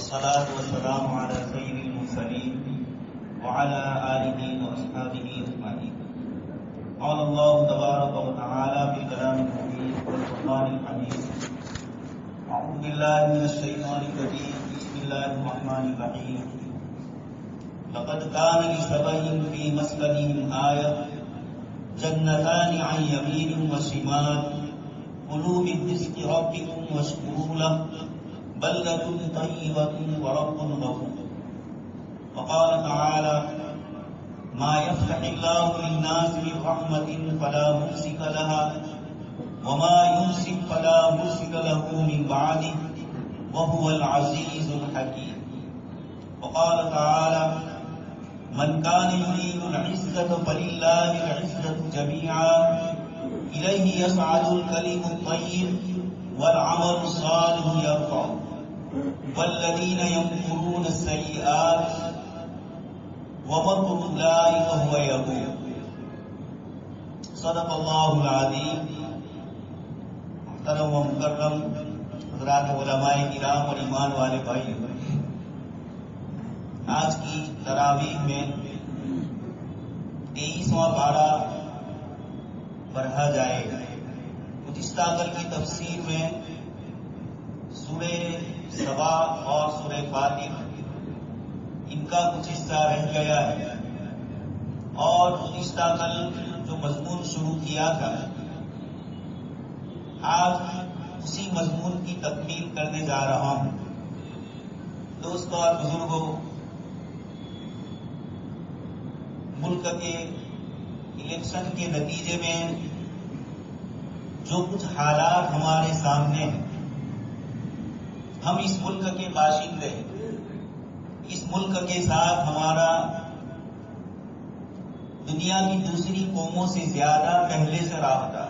والصلاة والسلام على سيد المرسلين وعلى آله وأصحابه أجمعين. قال الله تبارك وتعالى في كلام المبين والفرقان الحميد: أعوذ بالله من الشيطان الرجيم. بسم الله الرحمن الرحيم. لقد كان لسبإ في مسكنهم آية جنتان عن يمين وشمال كلوا من رزق ربكم واشكروا له بلدة طيبة ورب غفور. وقال تعالى: ما يفتح الله للناس من رحمة فلا ممسك لها وما يمسك فلا مرسل له من بعده وهو العزيز الحكيم. وقال تعالى: من كان يريد العزة فلله العزة جميعا إليه يصعد الكلم الطيب والعمل الصالح يرفعه والذين يمكرون السيئات ومكر أولئك هو يبور. صدق اللہ العظیم. محترم و مکرم حضرات علماء کرام اور ایمان والے بھائی، آج کی تراویح میں 23واں پارہ پڑھا جائے گا. گزشتہ کل کی تفسیر میں سورہ سبا اور سورہ فاتر ان کا کچھ حصہ رہ گیا ہے، اور گزشتہ کل جو مضمون شروع کیا تھا آج اسی مضمون کی تکمیل کرنے جا رہا ہوں. دوستوں اور بزرگوں، ملک کے الیکشن کے نتیجے میں جو کچھ حالات ہمارے سامنے ہیں، ہم اس ملک کے باشندے ہیں. اس ملک کے ساتھ ہمارا دنیا کی دوسری قوموں سے زیادہ پہلے سے رابطہ.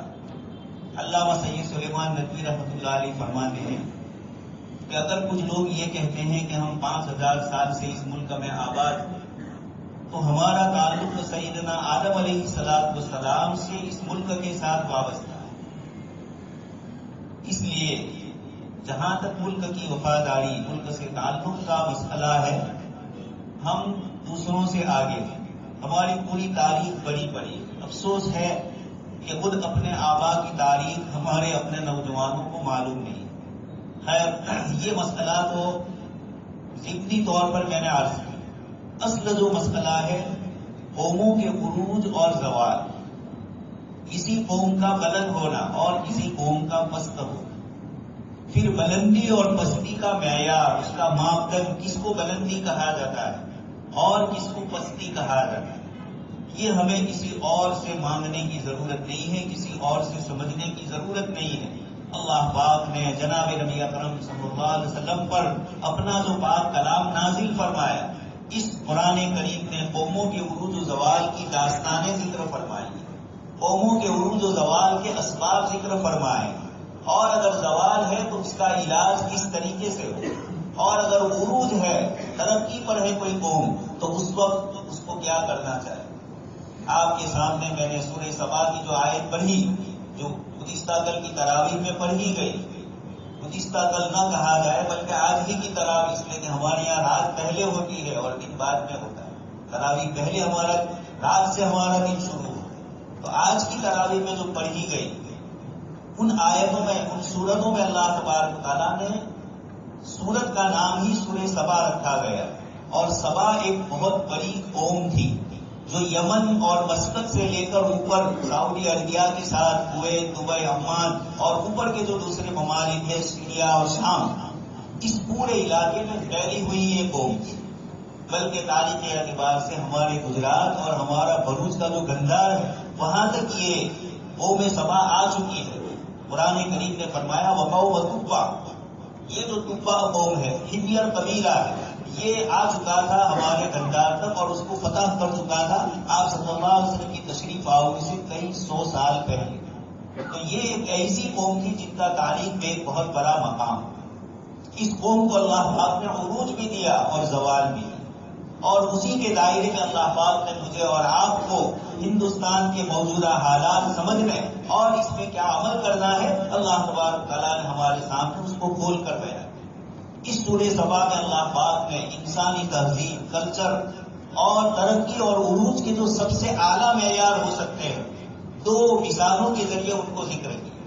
علامہ سید سلیمان ندوی رحمۃ اللہ علیہ فرماتے ہیں کہ اگر کچھ لوگ یہ کہتے ہیں کہ ہم 5000 سال سے اس ملک میں آباد ہیں، تو ہمارا تعلق سیدنا آدم علیہ السلام سے اس ملک کے ساتھ وابستہ ہے. اس لیے جہاں تک ملک کی وفاداری، ملک سے تعلق کا مسئلہ ہے، ہم دوسروں سے آگے ہیں. ہماری پوری تاریخ بڑی بڑی. افسوس ہے کہ خود اپنے آبا کی تاریخ ہمارے اپنے نوجوانوں کو معلوم نہیں. خیر، یہ مسئلہ تو ضمنی طور پر میں نے عرض کیا. اصل جو مسئلہ ہے قوموں کے عروج اور زوال، کسی قوم کا بلند ہونا اور کسی قوم کا پست ہونا. پھر بلندی اور پستی کا معیار، اس کا ماپدند، کس کو بلندی کہا جاتا ہے اور کس کو پستی کہا جاتا ہے، یہ ہمیں کسی اور سے مانگنے کی ضرورت نہیں ہے، کسی اور سے سمجھنے کی ضرورت نہیں ہے. اللہ پاک نے جناب نبی اکرم صلی اللہ علیہ وسلم پر اپنا جو پاک کلام نازل فرمایا، اس قرآن کریم نے قوموں کے عروج و زوال کی داستانیں ذکر فرمائی، قوموں کے عروج و زوال کے اسباب ذکر فرمائے، اور اگر زوال ہے تو اس کا علاج کس طریقے سے ہو، اور اگر عروج ہے، ترقی پر ہے کوئی قوم، تو اس وقت اس کو کیا کرنا چاہیے. آپ کے سامنے میں نے سورہ سبا کی جو آیت پڑھی، جو گزشتہ کل کی تراویح میں پڑھی گئی، گزشتہ کل نہ کہا جائے بلکہ آج ہی کی تراویح، اس لیے کہ ہمارے یہاں رات پہلے ہوتی ہے اور دن بعد میں ہوتا ہے. تراویح پہلے ہمارا رات سے ہمارا دن شروع ہوتا ہے. تو آج کی تراویح میں جو پڑھی گئی، ان آیتوں میں، ان سورتوں میں اللہ تبارک تعالیٰ نے سورت کا نام ہی سورہ سبا رکھا گیا. اور سبا ایک بہت بڑی قوم تھی جو یمن اور مسقط سے لے کر اوپر سعودی عربیہ کے ساتھ کویت، دبئی، عمان اور اوپر کے جو دوسرے ممالک ہیں سیریا اور شام، اس پورے علاقے میں پھیلی ہوئی یہ قوم تھی. بلکہ تاریخ کے اعتبار سے ہمارے گجرات اور ہمارا بھروچ کا جو گندار ہے، وہاں تک یہ قوم سبا آ چکی ہے. قرآن کریم نے فرمایا وقوم طبا، یہ جو طبا قوم ہے، ہمیر قبیلہ ہے، یہ آ چکا تھا ہمارے گندار تک اور اس کو فتح کر چکا تھا آپ صلی اللہ علیہ وسلم کی تشریف آوری سے کئی 100 سال پہلے. تو یہ ایک ایسی قوم تھی جن کا تاریخ میں ایک بہت بڑا مقام. اس قوم کو اللہ پاک نے عروج بھی دیا اور زوال بھی دیا، اور اسی کے دائرے میں اللہ پاک نے مجھے اور آپ کو ہندوستان کے موجودہ حالات سمجھنے اور اس میں کیا عمل کرنا ہے، اللہ تبارک تعالیٰ نے ہمارے سامنے اس کو کھول کر بیان. اس سورہ سبا میں اللہ پاک نے انسانی تہذیب، کلچر اور ترقی اور عروج کے جو سب سے اعلیٰ معیار ہو سکتے ہیں، دو مثالوں کے ذریعے ان کو ذکر کیا۔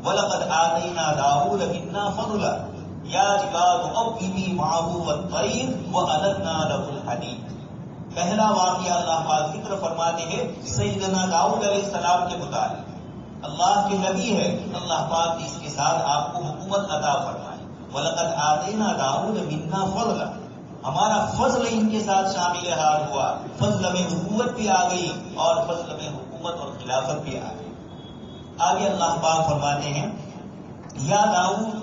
وَلَقَدْ آتَيْنَا دَاوُودَ مِنَّا فَضْلًا يَا جِبَالُ أَوِّبِي مَعَهُ وَالطَّيْرَ وَأَلَنَّا لَهُ الْحَدِيدَ۔ پہلا واقعہ اللہ پاک ذکر فرماتے ہیں سیدنا داؤد علیہ السلام کے متعلق۔ اللہ کے نبی ہے، اللہ پاک نے اس کے ساتھ آپ کو حکومت عطا فرمائی۔ وَلَقَدْ آتَيْنَا دَاوُودَ مِنَّا فَضْلًا، ہمارا فضل ان کے ساتھ شامل حال ہوا، فضل میں نبوت بھی آ گئی اور فضل میں حکومت اور خلافت بھی آ گئی۔ آگے اللہ پاک فرماتے ہیں یا داؤد،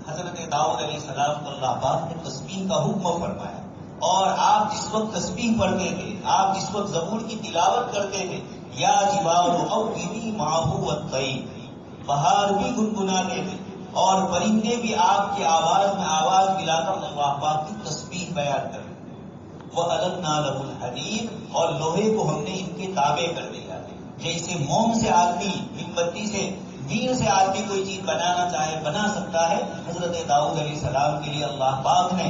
حضرت داؤد علیہ السلام کو اللہ پاک نے تسبیح کا حکم فرمایا، اور آپ جس وقت تسبیح پڑھتے تھے، آپ جس وقت زبور کی تلاوت کرتے تھے، یا جبال اوبی معه والطير، پہاڑ بھی گنگناتے تھے اور پرندے بھی آپ کی آواز میں آواز ملا کر اللہ پاک کی تسبیح بیان کرتے۔ وَأَلَنَّا لَهُ الْحَدِيدَ، اور لوہے کو ہم نے ان کے تابع کر دیا۔ جیسے موم سے آدمی، موم بتی سے، دین سے آدمی کوئی چیز بنانا چاہے بنا سکتا ہے، حضرت داؤد علیہ السلام کے لیے اللہ پاک نے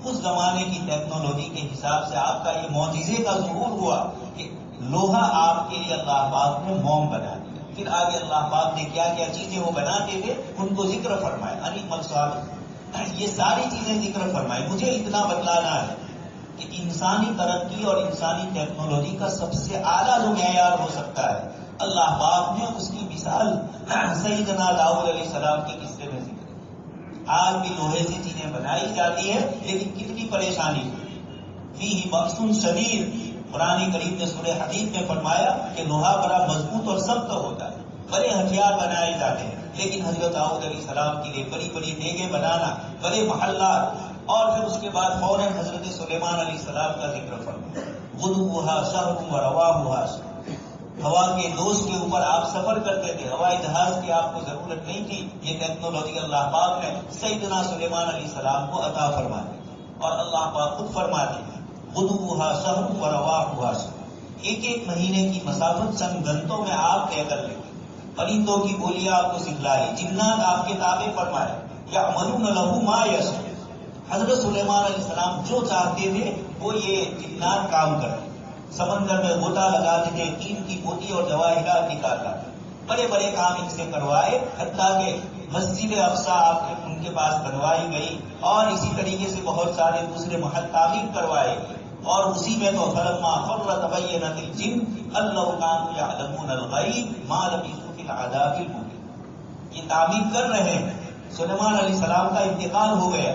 اس زمانے کی ٹیکنالوجی کے حساب سے آپ کا یہ معجزے کا ظہور ہوا کہ لوہا آپ کے لیے اللہ پاک نے موم بنا دیا۔ پھر آگے اللہ پاک نے کیا کیا چیزیں وہ بناتے تھے ان کو ذکر فرمایا، یہ ساری چیزیں ذکر فرمائی۔ مجھے اتنا بتلانا ہے کہ انسانی ترقی اور انسانی ٹیکنالوجی کا سب سے اعلیٰ جو معیار ہو سکتا ہے، اللہ پاک نے اس کی مثال سیدنا داؤد علیہ السلام کے قصے میں ذکر۔ آج بھی لوہے سے چیزیں بنائی جاتی ہے، لیکن کتنی پریشانی فیہ بأس شدید۔ قرآن کریم نے سورہ حدید میں فرمایا کہ لوہا بڑا مضبوط اور سخت ہوتا ہے، بڑے ہتھیار بنائے جاتے ہیں، لیکن حضرت داؤد علیہ السلام کے لیے بڑی بڑی دیگیں بنانا، بڑے محلات، اور پھر اس کے بعد فوراً حضرت سلیمان علیہ السلام کا ذکر فرمایا، غدوہا شہر ورواہا شہر۔ ہوا کے دوست کے اوپر آپ سفر کرتے تھے، ہوائی جہاز کی آپ کو ضرورت نہیں تھی، یہ ٹیکنالوجی اللہ پاک نے سیدنا سلیمان علیہ السلام کو عطا فرما دی۔ اور اللہ پاک خود فرماتے ہیں غدوہا شہر ورواہا شہر، ایک ایک مہینے کی مسافت چند گھنٹوں میں آپ طے کر لیں۔ پرندوں کی بولیاں آپ کو سکھلائی، جنات آپ کے تابع فرمائے، یعملون لہ ما یشاء۔ حضرت سلیمان علیہ السلام جو چاہتے تھے وہ یہ جنات کام کرتے، سمندر میں غوطہ لگاتے تھے، تین کی موتی اور جواہرات نکالتا تھا، بڑے بڑے کام ان سے کروائے، حتیٰ کہ مسجد اقصیٰ آپ کے ان کے پاس بنوائی گئی، اور اسی طریقے سے بہت سارے دوسرے محل تعمیر کروائے گئے۔ اور اسی میں تو فلما خر تبینت الجن ان لو کانوا یعلمون الغیب ما لبثوا فی العذاب المہین۔ یہ تعمیر کر رہے ہیں، سلیمان علیہ السلام کا انتقال ہو گیا،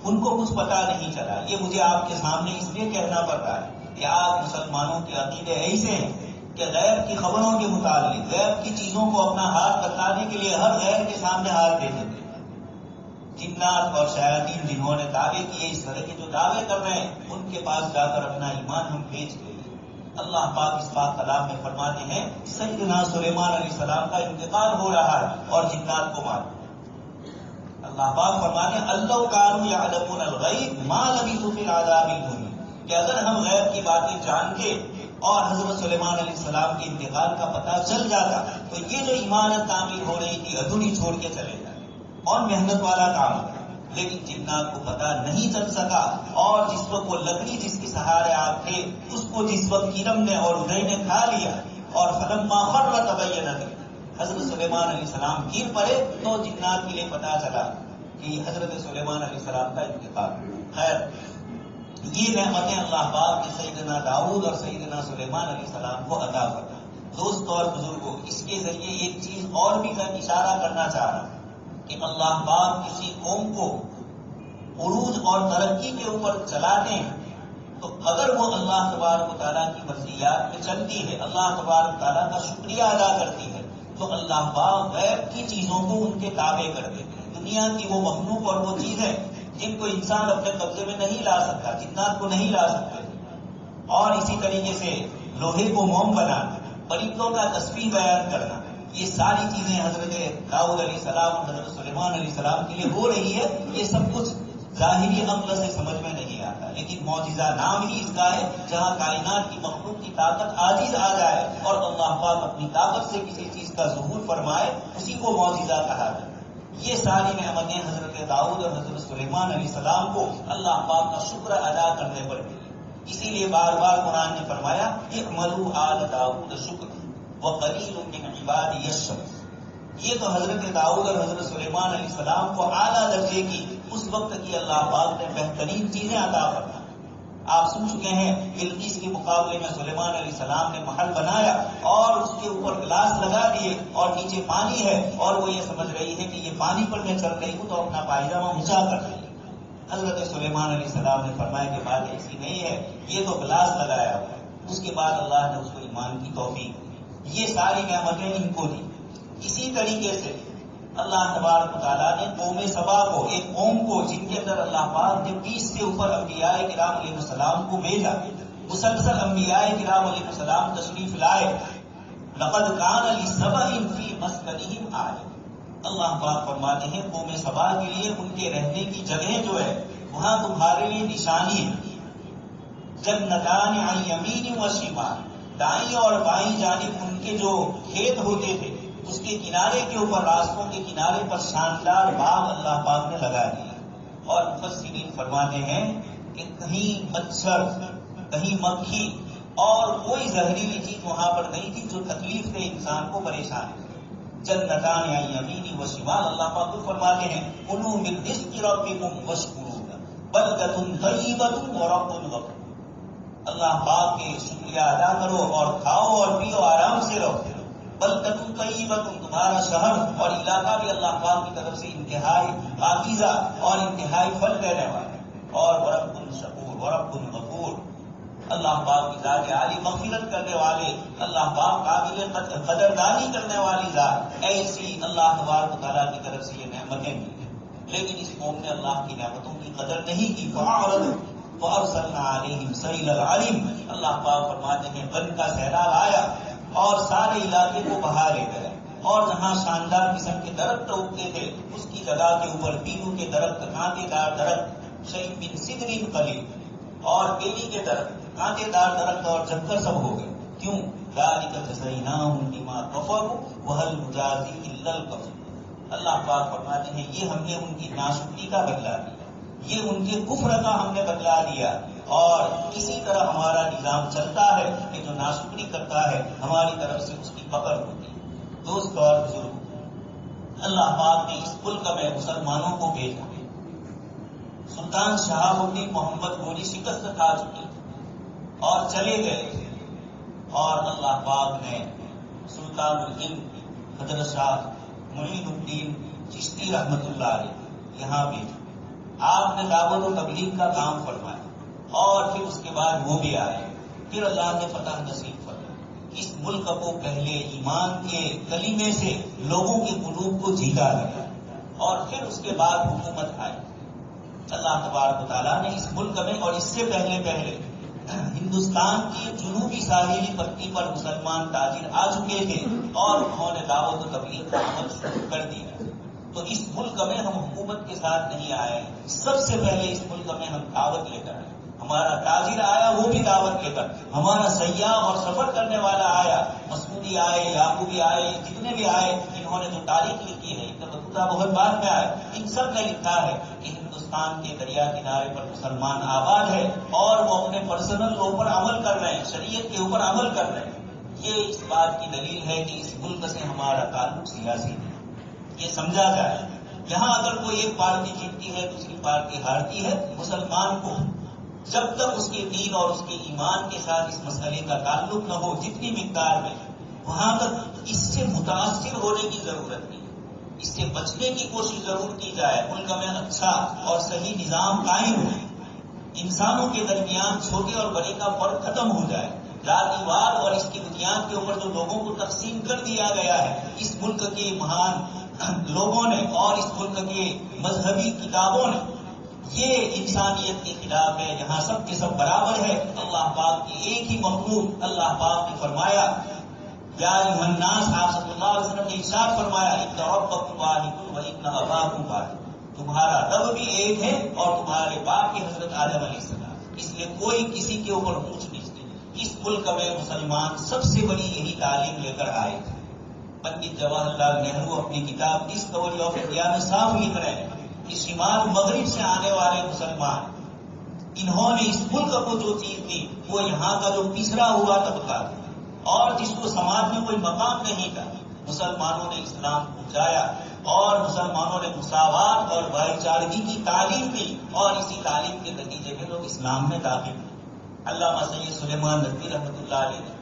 ان کو کچھ پتا نہیں چلا۔ یہ مجھے آپ کے سامنے اس لیے کہنا پڑ رہا ہے کہ آج مسلمانوں کے عقیدے ایسے ہیں کہ غیب کی خبروں کے متعلق، غیب کی چیزوں کو اپنا ہاتھ بتانے کے لیے ہر غیر کے سامنے ہاتھ دے دیتے ہیں۔ جنات اور شیاطین جنہوں نے دعوے کیے، اس طرح کے جو دعوے کر رہے ہیں، ان کے پاس جا کر اپنا ایمان ہم بیچ دیں۔ اللہ پاک اس پاک کلام میں فرماتے ہیں سیدنا سلیمان علیہ السلام کا انتقال ہو رہا ہے اور جنات کو مار۔ اللہ پاک فرماتے ہیں اللہ کانوا یعلمون الغیب ما لبثوا فی العذاب المہین، کہ اگر ہم غیب کی باتیں جانتے اور حضرت سلیمان علیہ السلام کے انتقال کا پتہ چل جاتا تو یہ جو عمارت تعمیر ہو رہی تھی ادھوری چھوڑ کے چلے جاتے اور محنت والا کام تھا، لیکن جنات کو پتہ نہیں چل سکا، اور جس وقت وہ لکڑی جس کے سہارے آپ تھے اس کو جس وقت کرم نے اور ادھر نے کھا لیا، اور فلما خر تبینت، حضرت سلیمان علیہ السلام گر پڑے تو جنات کے لیے پتہ چلا کہ حضرت سلیمان علیہ السلام کا انتقال۔ خیر، یہ نعمتیں اللہ پاک نے سیدنا داؤد اور سیدنا سلیمان علیہ السلام کو عطا فرمائی۔ دوستوں اور بزرگوں، اس کے ذریعے ایک چیز اور بھی کا اشارہ کرنا چاہ رہا ہوں کہ اللہ پاک کسی قوم کو عروج اور ترقی کے اوپر چلاتے ہیں تو اگر وہ اللہ تبارک و تعالیٰ کی مرضیات میں چلتی ہے، اللہ تبارک و تعالیٰ کا شکریہ ادا کرتی ہے، تو اللہ پاک غیب کی چیزوں کو ان کے تابع کر دیتے ہیں۔ دنیا کی وہ مخلوق اور وہ چیزیں جن کو انسان اپنے قبضے میں نہیں لا سکتا، جنات کو نہیں لا سکتے، اور اسی طریقے سے لوہے کو موم بنانا، پرندوں کا تسبیح بیان کرنا، یہ ساری چیزیں حضرت داؤد علیہ السلام اور حضرت سلیمان علیہ السلام کے لیے ہو رہی ہے۔ یہ سب کچھ ظاہری عقل سے سمجھ میں نہیں آتا، لیکن معجزہ نام ہی اس کا ہے جہاں کائنات کی مخلوق کی طاقت عاجز آ جائے اور اللہ پاک اپنی طاقت سے کسی چیز کا ظہور فرمائے، اسی کو معجزہ کہا جائے۔ یہ ساری نعمتیں حضرت داؤد اور حضرت سلیمان علیہ السلام کو اللہ پاک کا شکر ادا کرنے پر ملی. اسی لیے بار بار قرآن نے فرمایا اعملوا آل داؤد شکر وقلیل من عبادی الشکور. یہ تو حضرت داؤد اور حضرت سلیمان علیہ السلام کو اعلیٰ درجے کی اس وقت کی اللہ پاک نے بہترین چیزیں عطا فرمائی. آپ سن چکے ہیں بلقیس کے مقابلے میں سلیمان علیہ السلام نے محل بنایا اور اس کے اوپر گلاس لگا دیے اور نیچے پانی ہے اور وہ یہ سمجھ رہی ہے کہ یہ پانی پر میں چل رہی ہوں تو اپنا پائجامہ اونچا کر رہی ہے. حضرت سلیمان علیہ السلام نے فرمایا کہ بات ایسی نہیں ہے, یہ تو گلاس لگایا ہوا ہے. اس کے بعد اللہ نے اس کو ایمان کی توفیق دی. یہ ساری نعمتیں ان کو دی. اسی طریقے سے اللہ تبارک و تعالیٰ نے قوم سبا کو, ایک قوم کو جن کے اندر اللہ پاک نے 20 سے اوپر انبیاء کرام علیہ السلام کو بھیجا, مسلسل انبیاء کرام علیہ السلام تشریف لائے. لقد کان لسبأ فی مسکنہم آیہ. اللہ پاک فرماتے ہیں قوم سبا کے لیے ان کے رہنے کی جگہ جو ہے وہاں تمہارے لیے نشانی ہے. جنتان عن یمین و شمال, دائیں اور بائیں جانب ان کے جو کھیت ہوتے تھے اس کے کنارے کے اوپر, راستوں کے کنارے پر شاندار باغ اللہ پاک نے لگا دیا. اور مفسرین فرماتے ہیں کہ کہیں مچھر, کہیں مکھی اور کوئی زہریلی چیز وہاں پر نہیں تھی جو تکلیف دے انسان کو پریشان کرے. جنتان عن یمین و شمال, اللہ پاک فرماتے ہیں کلوا من رزق ربکم واشکروا بلدۃ طیبۃ ورب غفور. اللہ پاک کے شکریہ ادا کرو اور کھاؤ اور پیو, آرام سے رہو. بلدۃ طیبۃ, تمہارا شہر اور علاقہ بھی اللہ پاک کی طرف سے انتہائی پاکیزہ اور انتہائی پھل دینے والا. اور ورب شکور ورب غفور, اللہ پاک کی ذات عالی مغفرت کرنے والے, اللہ پاک قابل قدردانی کرنے والی ذات. ایسی اللہ تبارک و تعالیٰ کی طرف سے یہ نعمتیں ملی. لیکن اس قوم نے اللہ کی نعمتوں کی قدر نہیں کی. فَأَرْسَلْنَا عَلَيْهِمْ سَيْلَ الْعَرِمِ, اللہ پاک فرماتے ہیں بن کا سیلاب آیا اور سارے علاقے کو بہا لے گئے. اور جہاں شاندار قسم کے درخت اگتے تھے اس کی جگہ کے اوپر بینو کے درخت, کانٹے دار درخت, شیء من سدر قلیل, اور بیلی کے درخت, کانٹے دار درخت اور چکر سب ہو گئے. کیوں؟ ذَلِكَ جَزَيْنَاهُمْ بِمَا كَفَرُوا وَهَلْ نُجَازِي إِلَّا الْكَفُورَ. اللہ پاک فرماتے ہیں یہ ہم نے ان کی ناشکری کا بدلہ دیا, یہ ان کے کفر کا ہم نے بدلہ دیا. اور اسی طرح ہمارا نظام چلتا ہے کہ جو ناشکری کرتا ہے ہماری طرف سے اس کی پکڑ ہوتی ہے. دوست اور بزرگ, اللہ پاک نے اس ملک میں مسلمانوں کو بھیجا. سلطان شہاب الدین محمد غوری شکست کھا چکے اور چلے گئے تھے, اور اللہ پاک نے سلطان الہند حضرت شاہ معین الدین چشتی رحمت اللہ علیہ یہاں بھیجا. آپ نے دعوت و تبلیغ کا کام فرمایا اور پھر اس کے بعد وہ بھی آئے. پھر اللہ نے فتح نصیب فرمایا. اس ملک کو پہلے ایمان کے کلمے سے لوگوں کے قلوب کو جیتا گیا اور پھر اس کے بعد حکومت آئی. اللہ تبارک و تعالیٰ نے اس ملک میں اور اس سے پہلے ہندوستان کی جنوبی ساحلی پٹی پر مسلمان تاجر آ چکے تھے اور انہوں نے دعوت و تبلیغ کا عمل شروع کر دیا. تو اس ملک میں ہم حکومت کے ساتھ نہیں آئے, سب سے پہلے اس ملک میں ہم دعوت لے کر آئے. ہمارا تاجر آیا وہ بھی دعوت لے کر, ہمارا سیاح اور سفر کرنے والا آیا, مسعودی آئے, یعقوبی آئے, جتنے بھی آئے, انہوں نے جو تاریخ لکھی ہے بطوطہ بہت بعد میں آئے, ان سب نے لکھا ہے کہ ہندوستان کے دریا کنارے پر مسلمان آباد ہے اور وہ اپنے پرسنل لاء پر عمل کر رہے ہیں, شریعت کے اوپر عمل کر رہے ہیں. یہ اس بات کی دلیل ہے کہ اس ملک سے ہمارا تعلق سیاسی ہے. یہ سمجھا جائے. یہاں اگر کوئی ایک پارٹی جیتتی ہے دوسری پارٹی ہارتی ہے, مسلمان کو جب تک اس کے دین اور اس کے ایمان کے ساتھ اس مسئلے کا تعلق نہ ہو جتنی مقدار میں, وہاں تک اس سے متاثر ہونے کی ضرورت نہیں. اس سے بچنے کی کوشش ضرور کی جائے. ملک میں اچھا اور صحیح نظام قائم ہو, انسانوں کے درمیان چھوٹے اور بڑے کا فرق ختم ہو جائے. ذاتیواد اور اس کی بنیاد کے اوپر جو لوگوں کو تقسیم کر دیا گیا ہے اس ملک کے مہان لوگوں نے اور اس ملک کے مذہبی کتابوں نے, یہ انسانیت کے خلاف ہے. جہاں سب کے سب برابر ہے, اللہ پاک کی ایک ہی مخلوق. اللہ پاک نے فرمایا یا ایھا الناس, آپ صلی اللہ علیہ وسلم نے ارشاد فرمایا ان ربکم واحد وان اباکم واحد, تمہارا رب بھی ایک ہے اور تمہارے باپ کے حضرت آدم علیہ السلام. اس لیے کوئی کسی کے اوپر اونچ نیچ نہیں. اس ملک میں مسلمان سب سے بڑی یہی تعلیم لے کر آئے تھے. پنڈت جواہر لال نہرو اپنی کتاب ڈسکوری آف انڈیا میں صاف لکھ رہے ہیں کہ شمال مغرب سے آنے والے مسلمان، انہوں نے اس ملک کو جو چیز دی وہ یہاں کا جو پچھڑا ہوا طبقہ تھا اور جس کو سماج میں کوئی مقام نہیں تھا، مسلمانوں نے اسلام پہنچایا اور مسلمانوں نے مساوات اور بھائی چارگی کی تعلیم دی اور اسی تعلیم کے نتیجے میں لوگ اسلام میں داخل ہوئے۔ علامہ سید سلیمان ندوی رحمۃ اللہ علیہ نے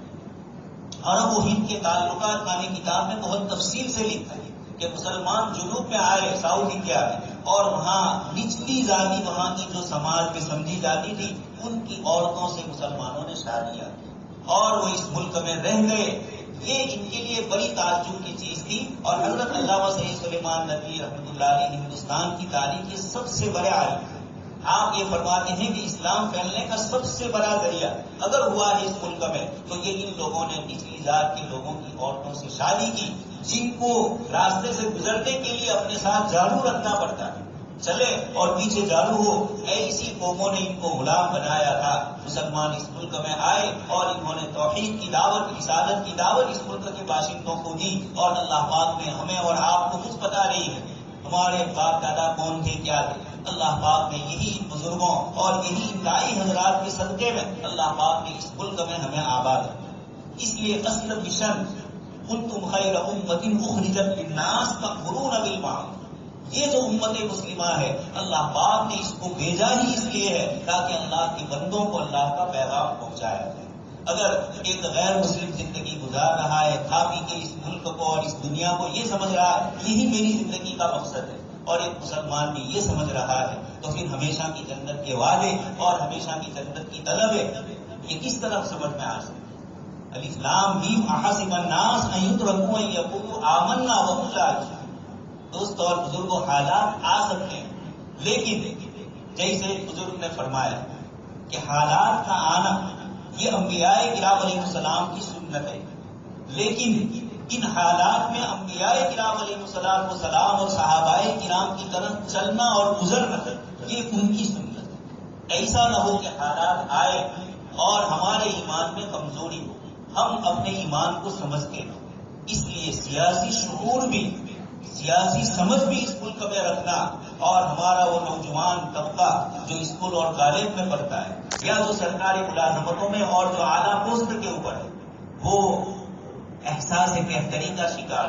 عرب و ہند کے تعلقات نامی کتاب میں بہت تفصیل سے لکھا ہے کہ مسلمان جنوب میں آئے ساؤتھ انڈیا میں اور وہاں نچلی ذاتی وہاں کی جو سماج میں سمجھی جاتی تھی ان کی عورتوں سے مسلمانوں نے شادیاں کی اور وہ اس ملک میں رہ گئے۔ یہ ان کے لیے بڑی تعجب کی چیز تھی اور حضرت علامہ سید سلیمان ندوی رحمۃ اللہ علیہ ہندوستان کی تاریخ کے سب سے بڑے عالم ہیں۔ آپ یہ فرماتے ہیں کہ اسلام پھیلنے کا سب سے بڑا ذریعہ اگر ہوا ہے اس ملک میں تو یہ ان لوگوں نے نچلی ذات کے لوگوں کی عورتوں سے شادی کی، جن کو راستے سے گزرنے کے لیے اپنے ساتھ جھاڑو رکھنا پڑتا ہے، چلے اور پیچھے جھاڑو ہو، ایسی قوموں نے ان کو غلام بنایا تھا۔ مسلمان اس ملک میں آئے اور انہوں نے توحید کی دعوت، رسالت کی دعوت اس ملک کے باشندوں کو دی اور اللہ پاک نے ہمیں اور آپ کو کچھ پتا نہیں ہے ہمارے باپ دادا کون تھے کیا تھے، اللہ پاک نے یہی بزرگوں اور یہی دائی حضرات کے صدقے میں اللہ پاک نے اس ملک میں ہمیں آباد رکھا۔ اس لیے اصل مشن کنتم خیر امۃ اخرجت للناس تأمرون بالمعروف، یہ جو امت مسلمہ ہے اللہ پاک نے اس کو بھیجا ہی اس لیے ہے تاکہ اللہ کے بندوں کو اللہ کا پیغام پہنچایا جائے۔ اگر ایک غیر مسلم زندگی گزار رہا ہے، کھا پی کے اس ملک کو اور اس دنیا کو یہ سمجھ رہا ہے یہی میری زندگی کا مقصد ہے، اور ایک مسلمان بھی یہ سمجھ رہا ہے، تو پھر ہمیشہ کی جنت کے وعدے اور ہمیشہ کی جنت کی طلب ہے یہ کس طرح سمجھ میں آ سکتا ہے؟ الف لام میم احسب الناس ان یترکوا ان یقولوا آمنا وهم لا یفتنون۔ دوست اور بزرگوں، حالات آ سکتے ہیں، لیکن جیسے بزرگ نے فرمایا کہ حالات کا آنا یہ انبیاء کرام علیہ السلام کی سنت ہے، لیکن ان حالات میں انبیاء کرام علیہ السلام اور صحابہ کرام کی طرف چلنا اور گزرنا یہ ان کی سنت ہے۔ ایسا نہ ہو کہ حالات آئے اور ہمارے ایمان میں کمزوری ہو، ہم اپنے ایمان کو سمجھتے نہ، اس لیے سیاسی شعور بھی، سیاسی سمجھ بھی اس ملک میں رکھنا، اور ہمارا وہ نوجوان طبقہ جو اسکول اور کالج میں پڑھتا ہے یا جو سرکاری ملازمتوں میں اور جو اعلیٰ پوسٹ کے اوپر ہے وہ احساس بہتری کا شکار،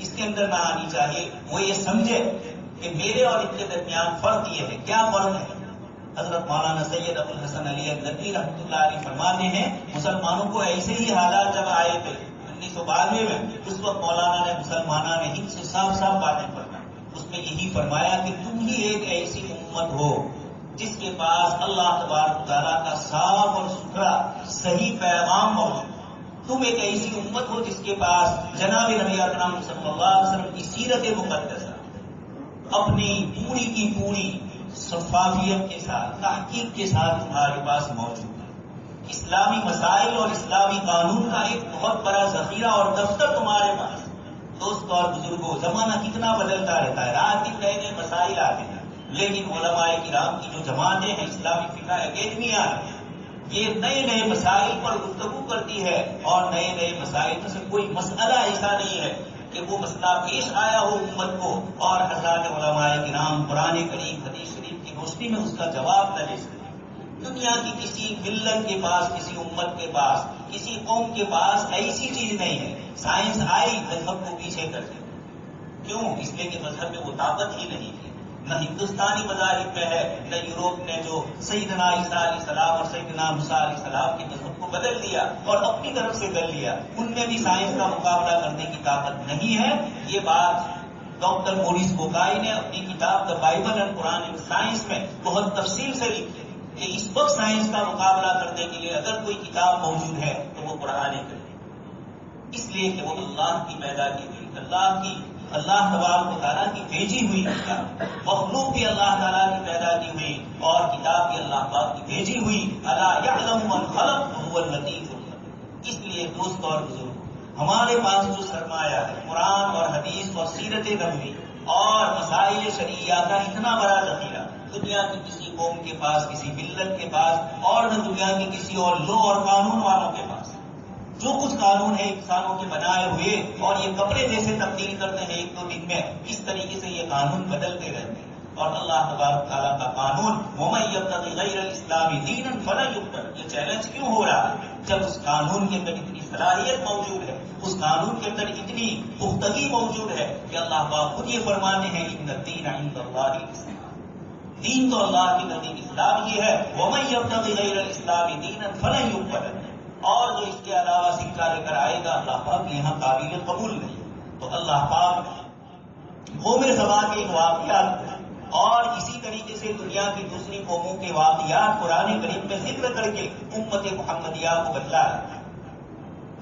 اس کے اندر نہ آنی چاہیے۔ وہ یہ سمجھے کہ میرے اور ان کے درمیان فرق یہ ہے، کیا فرق ہے؟ حضرت مولانا سید ابو الحسن علی ندوی رحمۃ اللہ علیہ فرماتے ہیں مسلمانوں کو ایسے ہی حالات جب آئے تھے 1992 میں، اس وقت مولانا نے مسلمانوں نے ہند سے صاف صاف باتیں فرمائی، اس میں یہی فرمایا کہ تم ہی ایک ایسی امت ہو جس کے پاس اللہ تبارک و تعالیٰ کا صاف اور ستھرا صحیح پیغام موجود، تم ایک ایسی امت ہو جس کے پاس جناب نبی اکرم صلی اللہ علیہ وسلم کی سیرت مقدسہ اپنی پوری کی پوری شفافیت کے ساتھ، تحقیق کے ساتھ تمہارے پاس موجود ہے، اسلامی مسائل اور اسلامی قانون کا ایک بہت بڑا ذخیرہ اور دفتر تمہارے پاس۔ دوست اور بزرگوں، زمانہ کتنا بدلتا رہتا ہے، رات دن نئے نئے مسائل آتے ہیں، لیکن علماء کرام کی جو جماعتیں ہیں، اسلامی فقہ اکیڈمیاں ہیں، یہ نئے نئے مسائل پر گفتگو کرتی ہے، اور نئے نئے مسائل میں سے کوئی مسئلہ ایسا نہیں ہے کہ وہ مسئلہ پیش آیا ہو امت کو اور حضرات علماء کرام قرآن کریم حدیث شریف کی روشنی میں اس کا جواب نہ دے سکے۔ دنیا کی کسی ملت کے پاس، کسی امت کے پاس، کسی قوم کے پاس ایسی چیز نہیں ہے، سائنس آئی مذہب کو پیچھے کر دے۔ کیوں؟ اس لیے کہ مذہب میں وہ طاقت ہی نہیں ہے، نہ ہندوستانی مذاہب میں ہے، نہ یوروپ نے جو سیدنا عیسیٰ علیہ السلام اور سیدنا موسیٰ علیہ السلام کے مذہب کو بدل دیا اور اپنی طرف سے کر لیا، ان میں بھی سائنس کا مقابلہ کرنے کی طاقت نہیں ہے۔ یہ بات ڈاکٹر مورس بوکائی نے اپنی کتاب the Bible and Quran in science میں بہت تفصیل سے لکھی کہ اس وقت سائنس کا مقابلہ کرنے کے لیے اگر کوئی کتاب موجود ہے تو وہ قرآن کریم، اس لیے کہ وہ اللہ کی پیدا کی ہوئی، اللہ تبارک و تعالیٰ کی بھیجی ہوئی کتاب، مخلوق بھی اللہ تعالیٰ کی پیدا کی ہوئی اور کتاب بھی اللہ پاک کی بھیجی ہوئی۔ الا یعلم من خلق وهو اللطیف الخبیر۔ اس لیے دوست اور بزرگ، ہمارے پاس جو سرمایہ ہے قرآن اور حدیث اور سیرت نبوی اور مسائل شرعیہ کا اتنا بڑا ذخیرہ دنیا کی کسی قوم کے پاس، کسی ملت کے پاس، اور نہ دنیا کے کسی اور لو اور قانون والوں کے پاس۔ جو کچھ قانون ہے انسانوں کے بنائے ہوئے اور یہ کپڑے جیسے تبدیل کرتے ہیں ایک دو دن میں، اس طریقے سے یہ قانون بدلتے رہتے ہیں۔ اور اللہ تبارک تعالیٰ کا قانون وَمَن يَبْتَغِ غَيْرَ الْإِسْلَامِ دِينًا فَلَن يُقْبَلَ، یہ چیلنج کیوں ہو رہا ہے؟ جب اس قانون کے اندر اتنی صلاحیت موجود ہے، اس قانون کے اندر اتنی پختگی موجود ہے کہ اللہ پاک خود یہ فرماتے ہیں ان الدین عند اللہ الاسلام، دین تو اللہ کے نزدیک اسلام ہی ہے۔ وَمَن يَبْتَغِ غَيْرَ الْإِسْلَامِ دِينًا فَلَن يُقْبَلَ، اور جو اس کے علاوہ سکہ لے کر آئے گا اللہ پاک یہاں قابل قبول نہیں۔ تو اللہ پاک قوم سبا کے واقعات اور اسی طریقے سے دنیا کی دوسری قوموں کے واقعات قرآن کریم میں ذکر کر کے امت محمدیہ کو بتلا ہے۔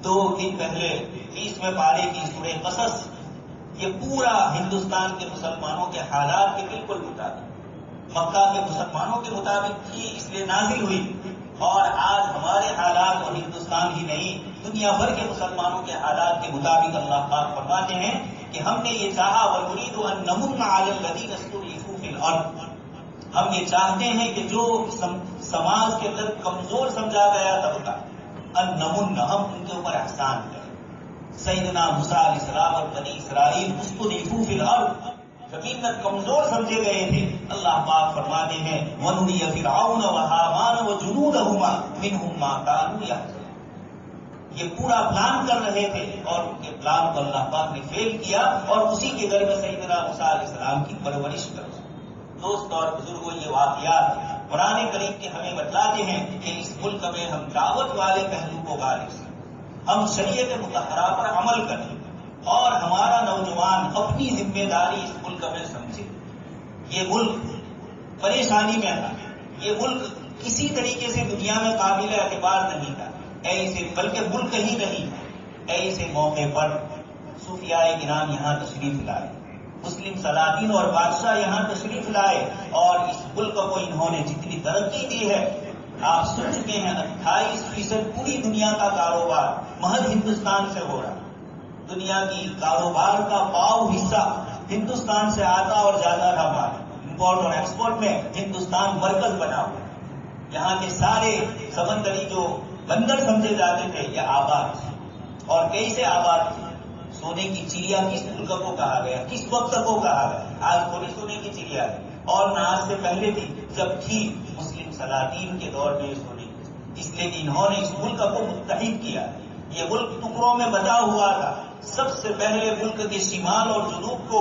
2 دن پہلے 20ویں پارے کی سورہ قصص یہ پورا ہندوستان کے مسلمانوں کے حالات کے بالکل مطابق، مکہ کے مسلمانوں کے مطابق تھی اس لیے نازل ہوئی، اور آج ہمارے حالات اور ہندوستان ہی نہیں دنیا بھر کے مسلمانوں کے حالات کے مطابق اللہ پاک فرماتے ہیں کہ ہم نے یہ چاہا وَنُرِيدُ أَن نَّمُنَّ عَلَى الَّذِينَ اسْتُضْعِفُوا فِي الْأَرْضِ، ہم یہ چاہتے ہیں کہ جو سماج کے اندر کمزور سمجھا گیا طبقہ، ان نمن، ہم ان کے اوپر احسان کریں۔ سیدنا موسیٰ علیہ السلام اور بنی اسرائیل مستضعفوا فی الارض، یقیناً کمزور سمجھے گئے تھے۔ اللہ پاک فرماتے ہیں وَنُرِيَ فِرْعَوْنَ وَحَامَانَ وَجُنُودَهُمَا مِنْهُمْ مَا كَانُوا يَحْذَرُونَ، یہ پورا پلان کر رہے تھے اور ان کے پلان کو اللہ پاک نے فیل کیا، اور اسی کے گھر میں سیدنا موسیٰ علیہ السلام کی پرورش کر۔ دوست اور بزرگوں، یہ واقعات قرآن کریم کے ہمیں بتلاتے ہیں کہ اس ملک میں ہم دعوت والے پہلو کو غالب کریں، ہم شریعت مطہرہ پر عمل کریں، اور ہمارا نوجوان اپنی ذمہ داری اس ملک میں سمجھے۔ یہ ملک پریشانی میں تھا، یہ ملک کسی طریقے سے دنیا میں قابل اعتبار نہیں تھا، ایسے بلکہ ملک ہی نہیں تھا۔ ایسے موقع پر صوفیاء کرام یہاں تشریف لائے، مسلم سلاطین اور بادشاہ یہاں تشریف لائے، اور اس ملک کو انہوں نے جتنی ترقی دی ہے آپ سن چکے ہیں، 28% پوری دنیا کا کاروبار محض ہندوستان سے ہو رہا۔ دنیا کی کاروبار کا پاؤ حصہ ہندوستان سے آتا اور جاتا تھا مال، امپورٹ اور ایکسپورٹ میں ہندوستان مرکز بنا ہوا۔ یہاں کے سارے سمندری جو بندر سمجھے جاتے تھے یہ آباد، اور کیسے آباد تھے۔ سونے کی چڑیا کس ملک کو کہا گیا، کس وقت کو کہا گیا؟ آج تھوڑی سونے کی چڑیا ہے، اور نہ آج سے پہلے تھی، جب تھی مسلم سلاطین کے دور میں سونے کی، اس لیے کہ انہوں نے اس ملک کو متحد کیا۔ یہ ملک ٹکڑوں میں بٹا ہوا تھا۔ سب سے پہلے ملک کے شمال اور جنوب کو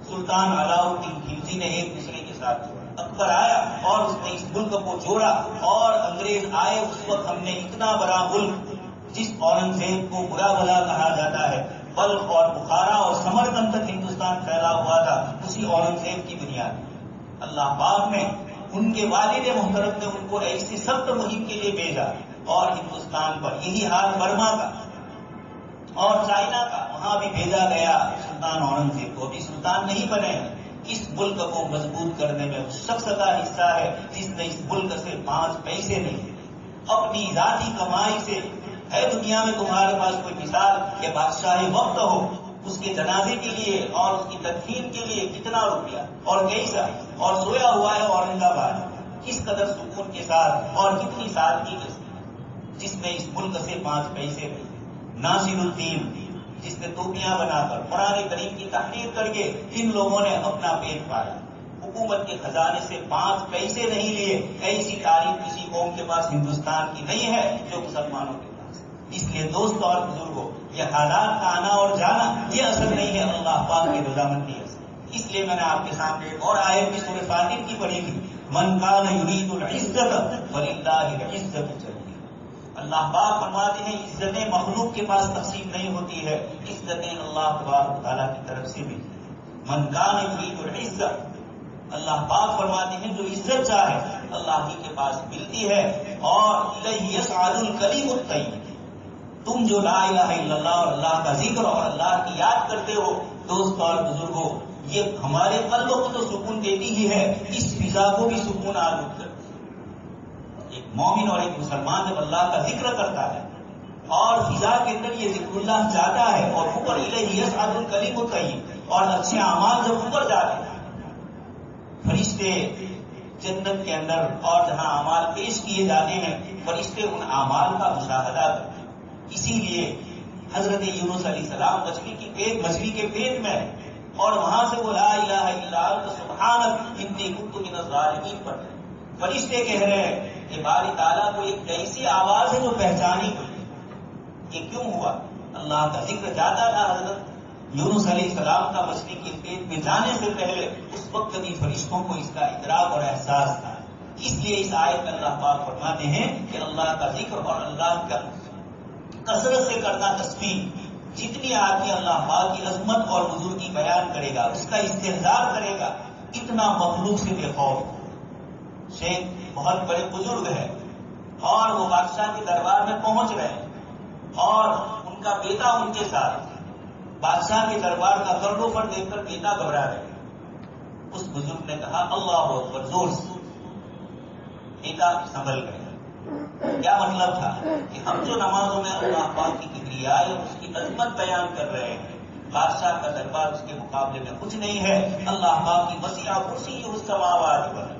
سلطان علاء الدین خلجی نے ایک دوسرے کے ساتھ جوڑا۔ اکبر آیا اور اس نے اس ملک کو جوڑا، اور انگریز آئے اس وقت ہم نے اتنا بڑا ملک، جس اورنگزیب کو برا بھلا کہا جاتا ہے، بلخ اور بخارا اور سمرقند تک ہندوستان پھیلا ہوا تھا اسی اورنگزیب کی بنیاد۔ اللہ پاک نے ان کے والد محترم نے ان کو ایسی سخت مہم کے لیے بھیجا، اور ہندوستان پر یہی حال برما کا اور چائنا کا، وہاں بھی بھیجا گیا سلطان اورنگزیب کو، بھی سلطان نہیں بنے۔ اس ملک کو مضبوط کرنے میں اس شخص کا حصہ ہے جس نے اس ملک سے 5 پیسے نہیں، اپنی ذاتی کمائی سے۔ ہے دنیا میں تمہارے پاس کوئی مثال کہ بادشاہ وقت ہو، اس کے جنازے کے لیے اور اس کی تدفین کے لیے کتنا روپیہ اور کیسا، اور سویا ہوا ہے اورنگ آباد، کس قدر سکون کے ساتھ اور کتنی سادگی کے ساتھ، جس نے اس ملک سے 5 پیسے نہیں۔ ناصر الدین جس نے توپیاں بنا کر قرآن کریم کی تحریر کر کے ان لوگوں نے اپنا پیٹ پالا، حکومت کے خزانے سے 5 پیسے نہیں لیے۔ ایسی تاریخ کسی قوم کے پاس ہندوستان کی نہیں ہے جو مسلمانوں کے پاس۔ اس لیے دوست اور بزرگوں، یہ حالات کا آنا اور جانا یہ اثر نہیں ہے، اللہ پاک کی رضامندی ہے۔ اس لیے میں نے آپ کے سامنے ایک اور آیت بھی سورہ فاطر کی پڑھی تھی، من کان یرید العزت فللہ العزت جميعا۔ اللہ پاک فرماتے ہیں عزتیں مخلوق کے پاس تقسیم نہیں ہوتی ہے، عزتیں اللہ تبارک تعالیٰ کی طرف سے ملتی ہیں۔ من کان یرید العزت، اللہ پاک فرماتے ہیں جو عزت چاہے اللہ ہی کے پاس ملتی ہے، اور الیہ یصعد الکلم الطیب، تم جو لا الہ الا اللہ اور اللہ کا ذکر اور اللہ کی یاد کرتے ہو دوست اور بزرگوں، یہ ہمارے قلب کو تو سکون دیتی ہی ہے، اس فضا کو بھی سکون آلود کرتی ہے۔ ایک مومن اور ایک مسلمان جب اللہ کا ذکر کرتا ہے اور فضا کے اندر یہ ذکر اللہ جاتا ہے، اور اوپر الیہ یصعد الکلم الطیب، اور اچھے اعمال جب اوپر جاتے ہیں، فرشتے جنت کے اندر اور جہاں اعمال پیش کیے جاتے ہیں، فرشتے ان اعمال کا مشاہدہ کرتے ہیں، اسی لیے حضرت یونس علیہ السلام مچھلی کے پیٹ میں، اور وہاں سے وہ لا الہ الا انت سبحانک انی کنت من الظالمین پر فرشتے کہہ رہے ہیں کہ باری تعالیٰ کو ایک ایسی آواز ہے جو پہچانی ہوئی. یہ کیوں ہوا؟ اللہ کا ذکر جاتا تھا حضرت یونس علیہ السلام کا مچھلی کے پیٹ میں جانے سے پہلے، اس وقت بھی فرشتوں کو اس کا ادراک اور احساس تھا. اس لیے اس آیت میں اللہ پاک فرماتے ہیں کہ اللہ کا ذکر اور اللہ کا کثرت سے کرنا تسبیح، جتنی آدمی اللہ پاک کی عظمت اور بزرگی بیان کرے گا، اس کا استحضار کرے گا، اتنا مخلوق سے بے خوف. شیخ بہت بڑے بزرگ ہیں اور وہ بادشاہ کے دربار میں پہنچ رہے ہیں اور ان کا بیٹا ان کے ساتھ. بادشاہ کے دربار کا کروفر دیکھ کر بیٹا گھبرا رہے. اس بزرگ نے کہا اللہ اکبر، زور سے. بیٹا سنبھل گئے. کیا مطلب تھا کہ ہم جو نمازوں میں اللہ پاک کی کبریائی اور اس کی عظمت بیان کر رہے ہیں، بادشاہ کا دربار اس کے مقابلے میں کچھ نہیں ہے. اللہ پاک کی وسیع کرسی السماوات والارض،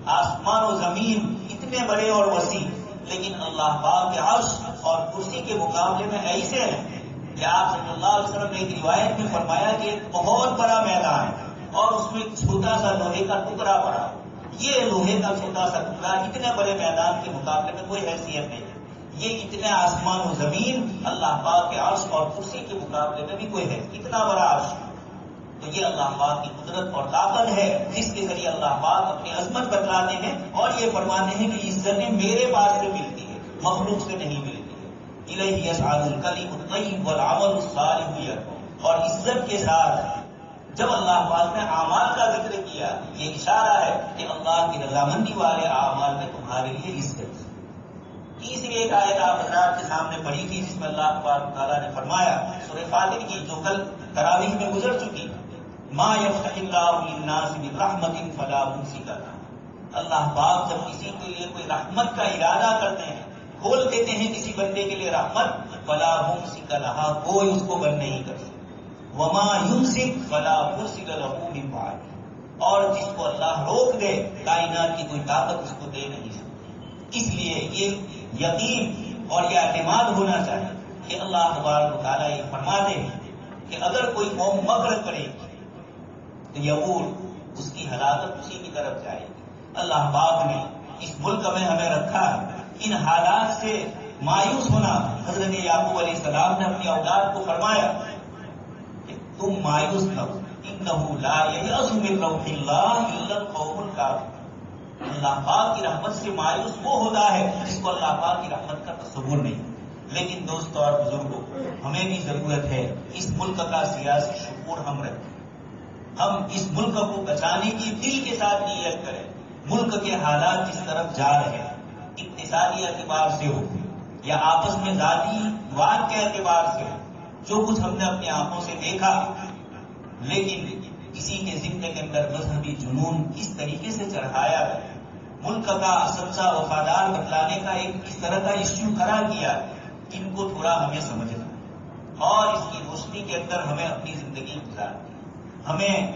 آسمان و زمین اتنے بڑے اور وسیع، لیکن اللہ پاک کے عرش اور کرسی کے مقابلے میں ایسے ہیں کہ آپ صلی اللہ علیہ وسلم نے ایک روایت میں فرمایا کہ ایک بہت بڑا میدان ہے اور اس میں ایک چھوٹا سا لوہے کا ٹکڑا پڑا. یہ لوہے کا چھوٹا سا ٹکڑا اتنے بڑے میدان کے مقابلے میں کوئی حیثیت نہیں ہے. یہ اتنے آسمان و زمین اللہ پاک کے عرش اور کرسی کے مقابلے میں بھی کوئی ہے. اتنا بڑا عرش. تو یہ اللہ پاک کی قدرت اور طاقت ہے جس کے ذریعے اللہ پاک اپنی عظمت بتلاتے ہیں اور یہ فرماتے ہیں کہ عزتیں میرے پاس سے ملتی ہے، مخلوق سے نہیں ملتی ہے. الیہ یصعد الکلم الطیب والعمل الصالح یرفعہ. اور عزت کے ساتھ جب اللہ پاک نے اعمال کا ذکر کیا، یہ اشارہ ہے کہ اللہ کی رضامندی والے اعمال میں تمہارے لیے عزت. تیسری ایک آیت آپ حضرات کے سامنے پڑھی تھی جس میں اللہ تبارک تعالیٰ نے فرمایا سورہ فاطر کی، جو کل تراویح میں گزر چکی، ما یفتح اللہ للناس برحمت فلا ممسک لہا. اللہ پاک جب کسی کے لیے کوئی رحمت کا ارادہ کرتے ہیں، کھول دیتے ہیں کسی بندے کے لیے رحمت، فلا ممسک لہا، کوئی اس کو بند نہیں کر سکتا. وما یمسک فلا مرسل لہ من بعدہ. اور جس کو اللہ روک دے، کائنات کی کوئی طاقت اس کو دے نہیں سکتی. اس لیے یہ یقین اور یہ اعتماد ہونا چاہیے کہ اللہ تبارک و تعالیٰ یہ فرماتے ہیں کہ اگر کوئی قوم مکر کرے تو یقول اس کی ہلاکت اسی کی طرف جائے گی. اللہ پاک نے اس ملک میں ہمیں رکھا ہے. ان حالات سے مایوس ہونا، حضرت یعقوب علیہ السلام نے اپنی اولاد کو فرمایا کہ تم مایوس نہ ہو، انہ لا ییأس من روح اللہ الا القوم الکافرون. اللہ پاک کی رحمت سے مایوس وہ ہوتا ہے جس کو اللہ پاک کی رحمت کا تصور نہیں. لیکن دوستوں اور بزرگوں، ہمیں بھی ضرورت ہے اس ملک کا سیاسی شعور ہم رکھیں. ہم اس ملک کو بچانے کی دل کے ساتھ نیت کریں. ملک کے حالات جس طرف جا رہے ہیں، اقتصادی اعتبار سے ہو یا آپس میں ذاتی واد کے اعتبار سے ہو، جو کچھ ہم نے اپنی آنکھوں سے دیکھا، لیکن اسی کے ذمے کے اندر مذہبی جنون کس طریقے سے چڑھایا ہے، ملک کا سچا وفادار بتلانے کا ایک اس طرح کا ایشو کھڑا کیا، ان کو تھوڑا ہمیں سمجھنا اور اس کی روشنی کے اندر ہمیں اپنی زندگی گزارنی. ہمیں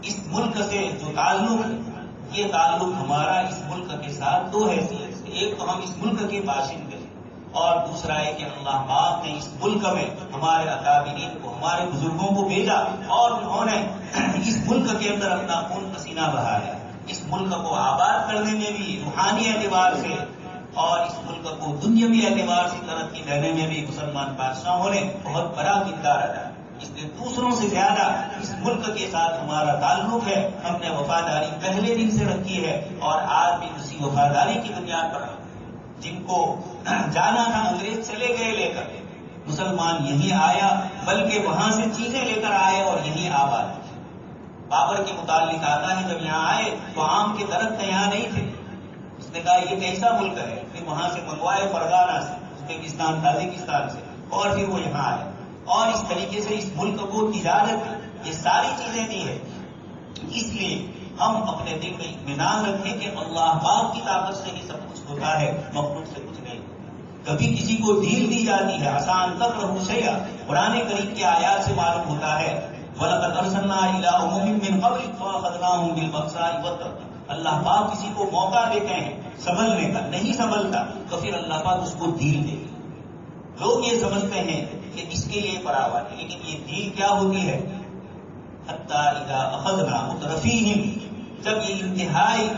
اس ملک سے جو تعلق ہے، یہ تعلق ہمارا اس ملک کے ساتھ دو حیثیت سے. ایک تو ہم اس ملک کے باشندے اور دوسرا ہے کہ اللہ پاک نے اس ملک میں ہمارے اکابرین کو، ہمارے بزرگوں کو بھیجا اور انہوں نے اس ملک کے اندر اپنا خون پسینہ بہایا. اس ملک کو آباد کرنے میں بھی روحانی اعتبار سے اور اس ملک کو دنیاوی اعتبار سے ترقی دینے میں بھی مسلمان بادشاہوں نے بہت بڑا کردار ادا. اس لیے دوسروں سے زیادہ اس ملک کے ساتھ ہمارا تعلق ہے. ہم نے وفاداری پہلے دن سے رکھی ہے اور آج بھی اسی وفاداری کی بنیاد پر جن کو جانا تھا انگریز چلے گئے لے کر، مسلمان یہیں آیا، بلکہ وہاں سے چیزیں لے کر آئے اور یہیں آباد. بابر کے متعلق آتا ہے جب یہاں آئے تو آم کے درخت یہاں نہیں تھے. اس نے کہا یہ کیسا ملک ہے، پھر وہاں سے منگوائے فرغانہ سے، ازبکستان تاجکستان سے، اور پھر وہ یہاں آئے اور اس طریقے سے اس ملک کو تجارت، یہ ساری چیزیں دی ہے. اس لیے ہم اپنے دل میں اطمینان رکھیں کہ اللہ پاک کی طاقت سے ہی سب کچھ ہوتا ہے، مخلوق سے کچھ نہیں. کبھی کسی کو ڈھیل دی جاتی ہے، آسان تک رہو شیئا. قرآن کریم کی آیات سے معلوم ہوتا ہے وَلَقَدْ أَرْسَلْنَا إِلَىٰ أُمَمٍ مِّن قَبْلِكَ فَأَخَذْنَاهُم بِالْبَأْسَاءِ وَالضَّرَّاءِ. اللہ پاک کسی کو موقع دیتے ہیں سنبھلنے کا، نہیں سنبھلتا تو پھر اللہ پاک اس کو ڈھیل دے گی. لوگ یہ سمجھتے ہیں کہ اس کے لیے فراوان ہے، لیکن یہ دین کیا ہوتی ہے؟ حتی اذا اخذنا مترفیہم، جب یہ انتہائی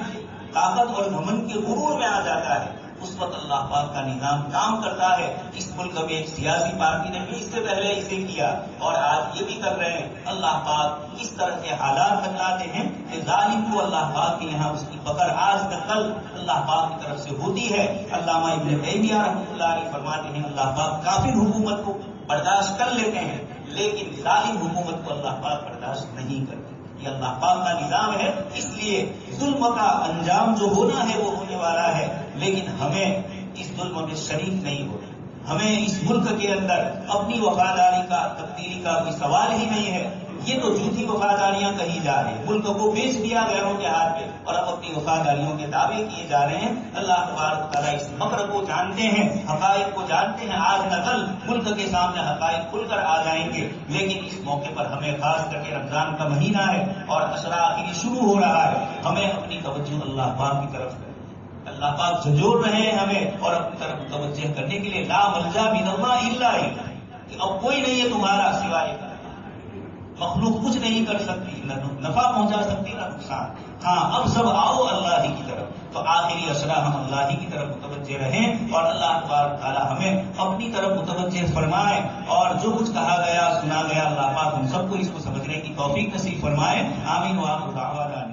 طاقت اور گھمنڈ کے غرور میں آ جاتا ہے اس وقت اللہ پاک کا نظام کام کرتا ہے۔ اس ملک میں ایک سیاسی پارٹی نے بھی اس سے پہلے اسے کیا اور آج یہ بھی کر رہے ہیں۔ اللہ پاک اس طرح کے حالات بتلاتے ہیں کہ ظالم کو اللہ پاک کے یہاں اس کی پکڑ آج کا کل اللہ پاک کی طرف سے ہوتی ہے۔ علامہ ابن تیمیہ رحمۃ اللہ علیہ فرماتے ہیں اللہ پاک کافر حکومت کو برداشت کر لیتے ہیں لیکن ظالم حکومت کو اللہ پاک برداشت نہیں کرتے۔ یہ اللہ پاک کا نظام ہے، اس لیے ظلم کا انجام جو ہونا ہے وہ ہونے والا ہے، لیکن ہمیں اس ظلم میں شریک نہیں ہونا۔ ہمیں اس ملک کے اندر اپنی وفاداری کا تبدیلی کا کوئی سوال ہی نہیں ہے۔ یہ تو جھوٹی وفاداریاں کہی جا رہی ہیں، ملک کو بیچ دیا غیروں کے ہاتھ میں اور اب اپنی وفاداریوں کے دعوے کیے جا رہے ہیں۔ اللہ تبارک تعالیٰ اس مکر کو جانتے ہیں، حقائق کو جانتے ہیں۔ آج نہ کل ملک کے سامنے حقائق کھل کر آ جائیں گے، لیکن اس موقع پر ہمیں خاص کر کے رمضان کا مہینہ ہے اور عشرہ آخری شروع ہو رہا ہے، ہمیں اپنی توجہ اللہ پاک کی طرف کریں۔ اللہ پاک جھنجھوڑ رہے ہیں ہمیں اور اپنی طرف متوجہ کرنے کے لیے لا ملجا من اللہ الا الیہ، کہ اب کوئی نہیں ہے تمہارا سوائے اللہ۔ مخلوق کچھ نہیں کر سکتی، نہ نفع پہنچا سکتی نہ نقصان۔ ہاں اب سب آؤ اللہ ہی کی طرف، تو آخری عشرہ ہم اللہ ہی کی طرف متوجہ رہیں اور اللہ تبارک تعالیٰ ہمیں اپنی طرف متوجہ فرمائے اور جو کچھ کہا گیا سنا گیا اللہ پاک ہم سب کو اس کو سمجھنے کی توفیق نصیب فرمائے۔ آمین وآخر دعوانا